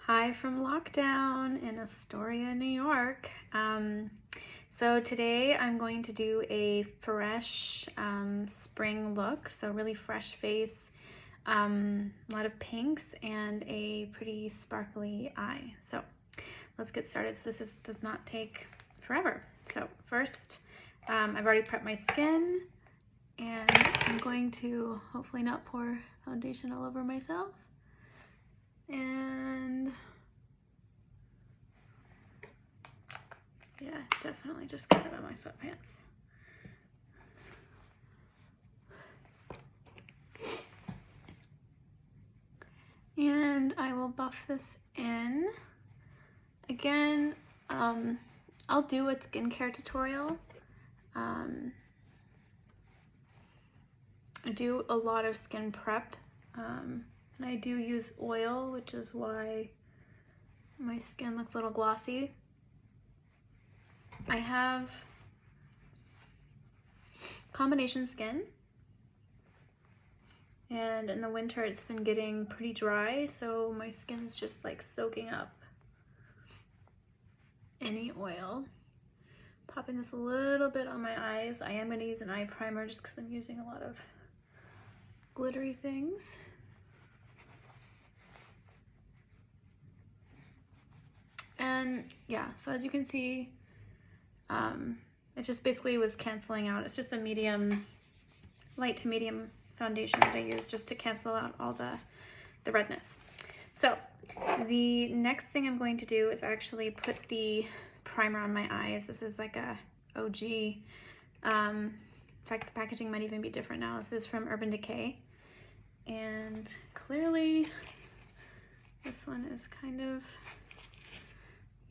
Hi from lockdown in Astoria, New York. So today I'm going to do a fresh spring look. So really fresh face, a lot of pinks, and a pretty sparkly eye. So let's get started. So this does not take forever. So first, I've already prepped my skin, and I'm going to hopefully not pour foundation all over myself. And yeah, definitely just get it on my sweatpants. And I will buff this in. Again, I'll do a skincare tutorial. I do a lot of skin prep, and I do use oil, which is why my skin looks a little glossy. I have combination skin, and in the winter it's been getting pretty dry, so my skin's just like soaking up any oil. Popping this a little bit on my eyes. I am going to use an eye primer just because I'm using a lot of glittery things. And yeah, so as you can see, it just basically was canceling out. It's just a medium, light to medium foundation that I use just to cancel out all the redness. So the next thing I'm going to do is actually put the primer on my eyes. This is like a OG. In fact, the packaging might even be different now. This is from Urban Decay. And clearly this one is kind of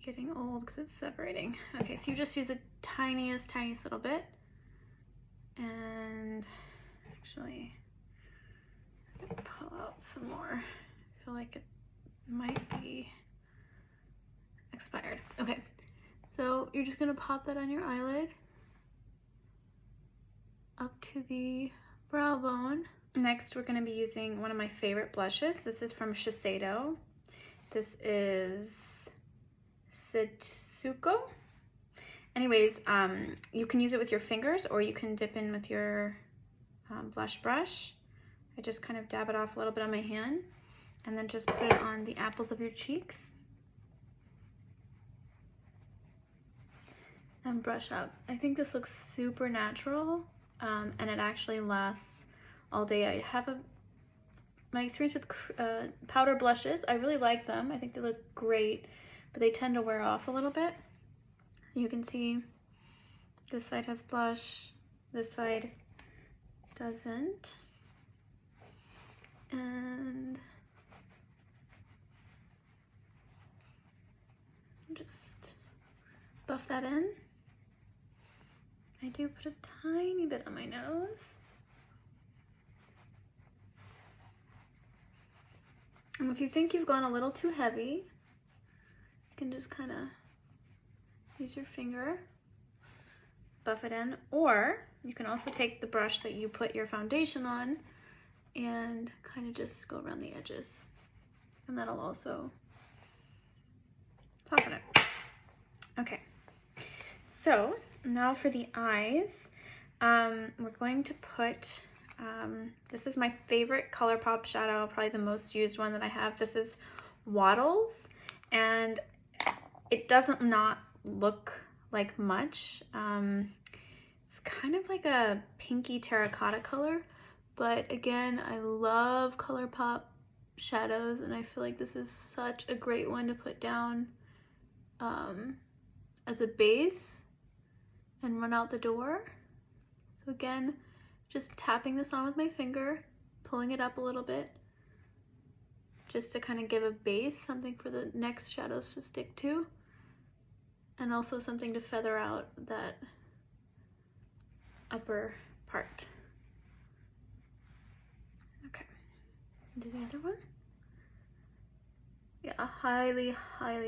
getting old because it's separating. Okay, so you just use the tiniest little bit. And actually, I'm gonna pull out some more. I feel like it might be expired. Okay, so you're just gonna pop that on your eyelid up to the brow bone. Next, we're gonna be using one of my favorite blushes. This is from Shiseido. This is Setsuko. Anyways, you can use it with your fingers or you can dip in with your blush brush. I just kind of dab it off a little bit on my hand and then just put it on the apples of your cheeks and brush up. I think this looks super natural, and it actually lasts all day. I have my experience with powder blushes. I really like them. I think they look great, but they tend to wear off a little bit. So you can see this side has blush, this side doesn't. And just buff that in. I do put a tiny bit on my nose. And if you think you've gone a little too heavy, you can just kind of use your finger, buff it in, or you can also take the brush that you put your foundation on and kind of just go around the edges. And that'll also soften it. Okay, so now for the eyes, we're going to put, this is my favorite ColourPop shadow, probably the most used one that I have. This is Waddles, and it doesn't not look like much. It's kind of like a pinky terracotta color, but again, I love ColourPop shadows, and I feel like this is such a great one to put down as a base and run out the door. So again, just tapping this on with my finger, pulling it up a little bit, just to kind of give a base, something for the next shadows to stick to, and also something to feather out that upper part. Okay, do the other one. Yeah, highly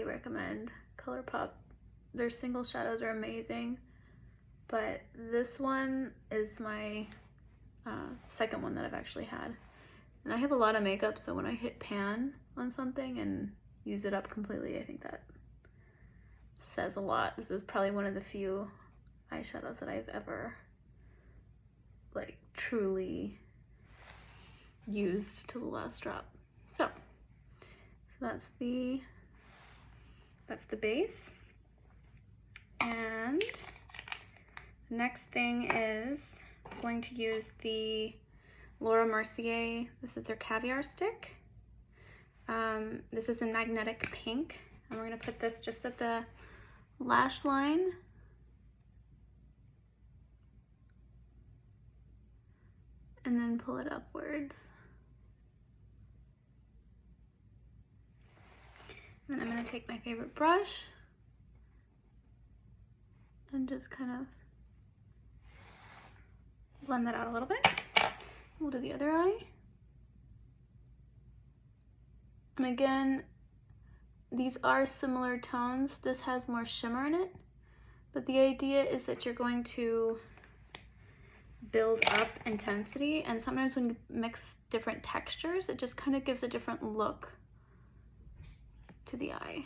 recommend ColourPop. Their single shadows are amazing, but this one is my second one that I've actually had. And I have a lot of makeup, so when I hit pan on something and use it up completely. I think that says a lot. This is probably one of the few eyeshadows that I've ever like truly used to the last drop. So that's the base. And the next thing is I'm going to use the Laura Mercier. This is their Caviar Stick. This is in Magnetic Pink. And we're gonna put this just at the lash line. And then pull it upwards. Then I'm gonna take my favorite brush and just kind of blend that out a little bit. We'll do the other eye. And again, these are similar tones. This has more shimmer in it, but the idea is that you're going to build up intensity, and sometimes when you mix different textures, it just kind of gives a different look to the eye.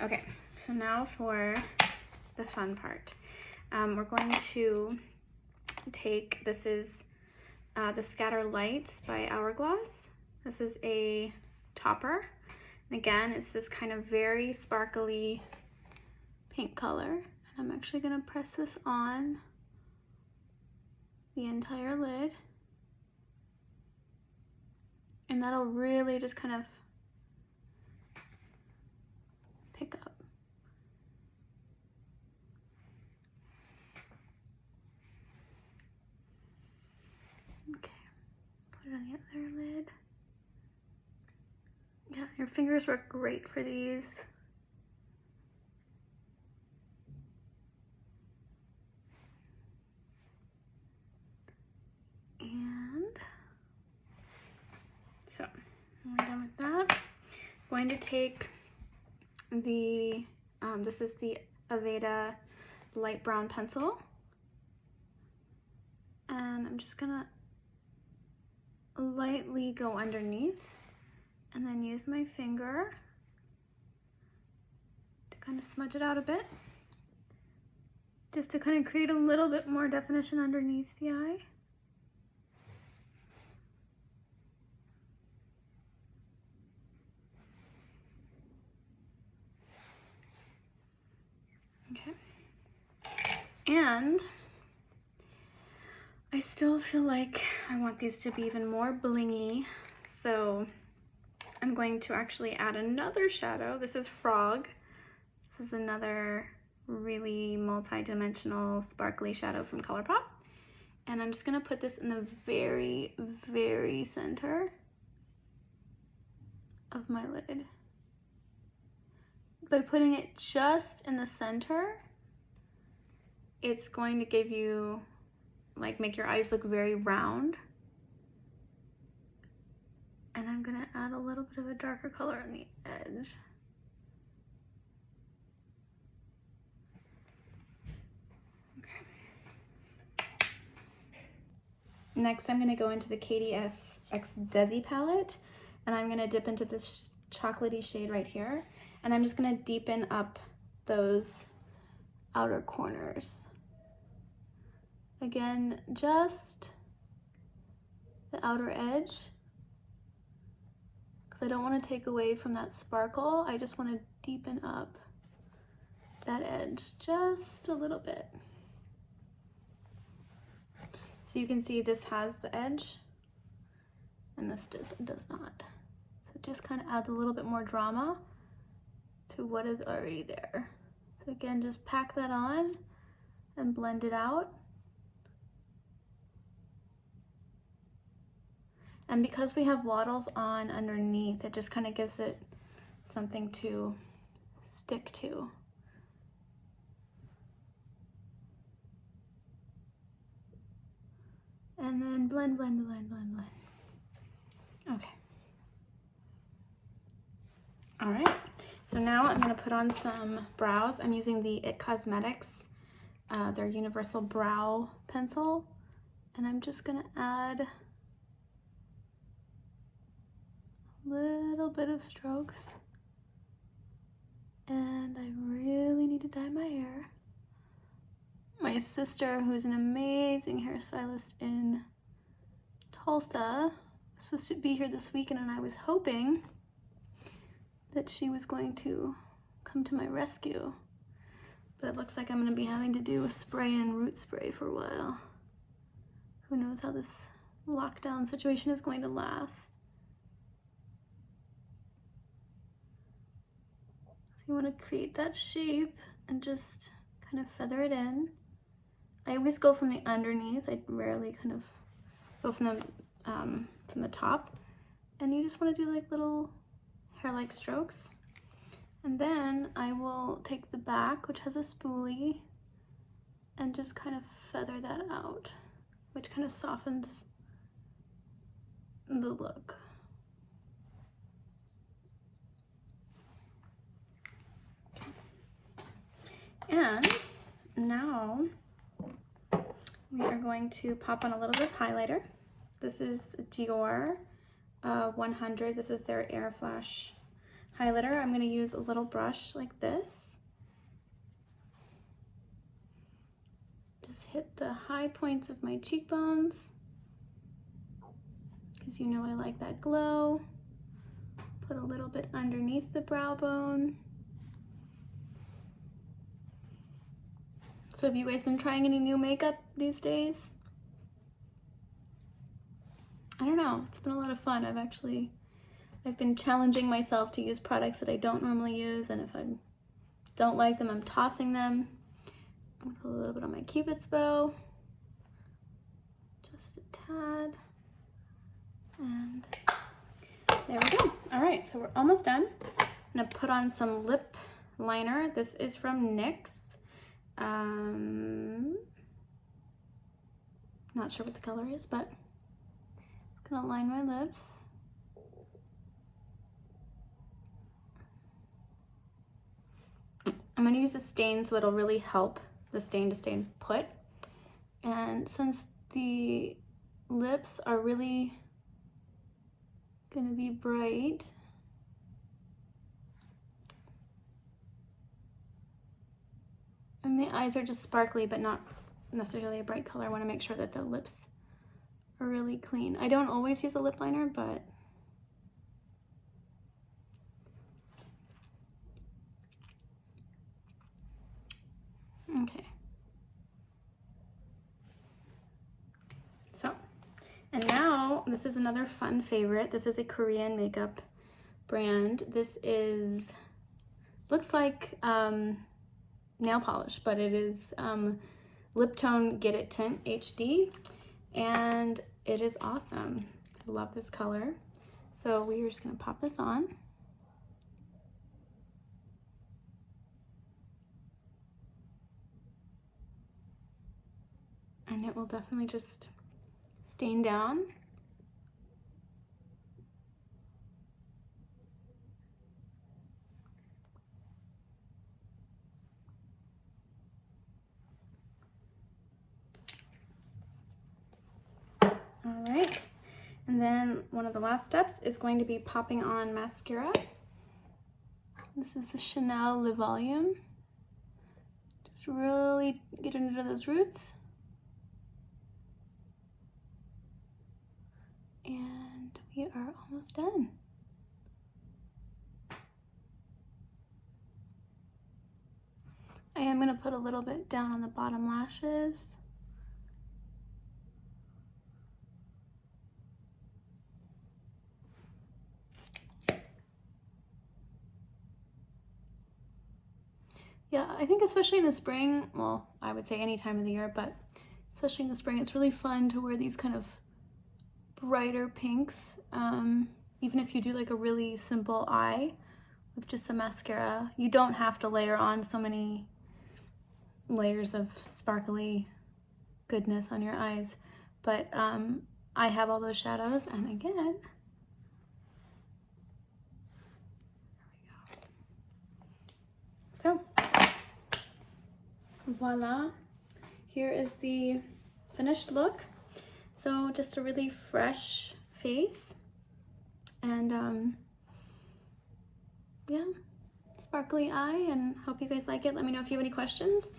Okay, so now for the fun part. We're going to take, this is the Scatter Lights by Hourglass. This is a topper. And again, it's this kind of very sparkly pink color. And I'm actually gonna press this on the entire lid. And that'll really just kind of pick up. Okay, put it on the other lid. Yeah, your fingers work great for these. And so, when we're done with that, I'm going to take the, this is the Aveda light brown pencil. And I'm just gonna lightly go underneath and then use my finger to kind of smudge it out a bit, just to kind of create a little bit more definition underneath the eye. Okay. And I still feel like I want these to be even more blingy, so I'm going to actually add another shadow. This is Frog. This is another really multi-dimensional sparkly shadow from ColourPop. And I'm just gonna put this in the very, very center of my lid. By putting it just in the center, it's going to give you, like, make your eyes look very round. And I'm gonna add a little bit of a darker color on the edge. Okay. Next, I'm gonna go into the Katie S X Desi palette, and I'm gonna dip into this chocolatey shade right here, and I'm just gonna deepen up those outer corners. Again, just the outer edge, because I don't want to take away from that sparkle. I just want to deepen up that edge just a little bit. So you can see this has the edge and this does not. So it just kind of adds a little bit more drama to what is already there. So again, just pack that on and blend it out. And because we have wattles on underneath, it just kind of gives it something to stick to. And then blend, blend, blend, blend, blend. Okay. All right, so now I'm gonna put on some brows. I'm using the IT Cosmetics, their Universal Brow Pencil. And I'm just gonna add a little bit of strokes. And I really need to dye my hair. My sister, who's an amazing hairstylist in Tulsa, was supposed to be here this weekend, and I was hoping that she was going to come to my rescue. But it looks like I'm gonna be having to do a spray and root spray for a while. Who knows how this lockdown situation is going to last. So you wanna create that shape and just kind of feather it in. I always go from the underneath. I rarely kind of go from the top. And you just wanna do like little hair-like strokes. And then I will take the back, which has a spoolie, and just kind of feather that out, which kind of softens the look. And now we are going to pop on a little bit of highlighter. This is Dior 100. This is their Air Flash highlighter. I'm going to use a little brush like this. Just hit the high points of my cheekbones, because you know I like that glow. Put a little bit underneath the brow bone. So have you guys been trying any new makeup these days? I don't know, it's been a lot of fun. I've been challenging myself to use products that I don't normally use, and if I don't like them, I'm tossing them. I'm gonna put a little bit on my Cupid's bow, just a tad, and there we go. All right, so we're almost done. I'm gonna put on some lip liner. This is from NYX. Not sure what the color is, but I'm gonna line my lips. I'm going to use a stain so it'll really help the stain to stay put. And since the lips are really going to be bright, and the eyes are just sparkly but not necessarily a bright color, I want to make sure that the lips are really clean. I don't always use a lip liner, but okay. So, and now this is another fun favorite. This is a Korean makeup brand. This looks like nail polish, but it is Lip Tone Get It Tint HD, and it is awesome. I love this color. So we are just gonna pop this on. And it will definitely just stain down. All right, and then one of the last steps is going to be popping on mascara. This is the Chanel Le Volume. Just really get into those roots. And we are almost done. I am going to put a little bit down on the bottom lashes. Yeah, I think especially in the spring, well, I would say any time of the year, but especially in the spring, it's really fun to wear these kind of brighter pinks. Even if you do like a really simple eye with just some mascara, you don't have to layer on so many layers of sparkly goodness on your eyes. But I have all those shadows, and again, there we go. So, voila, here is the finished look. So just a really fresh face. And yeah, sparkly eye, and hope you guys like it. Let me know if you have any questions,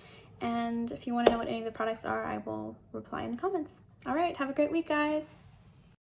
and if you want to know what any of the products are, I will reply in the comments. All right, have a great week, guys.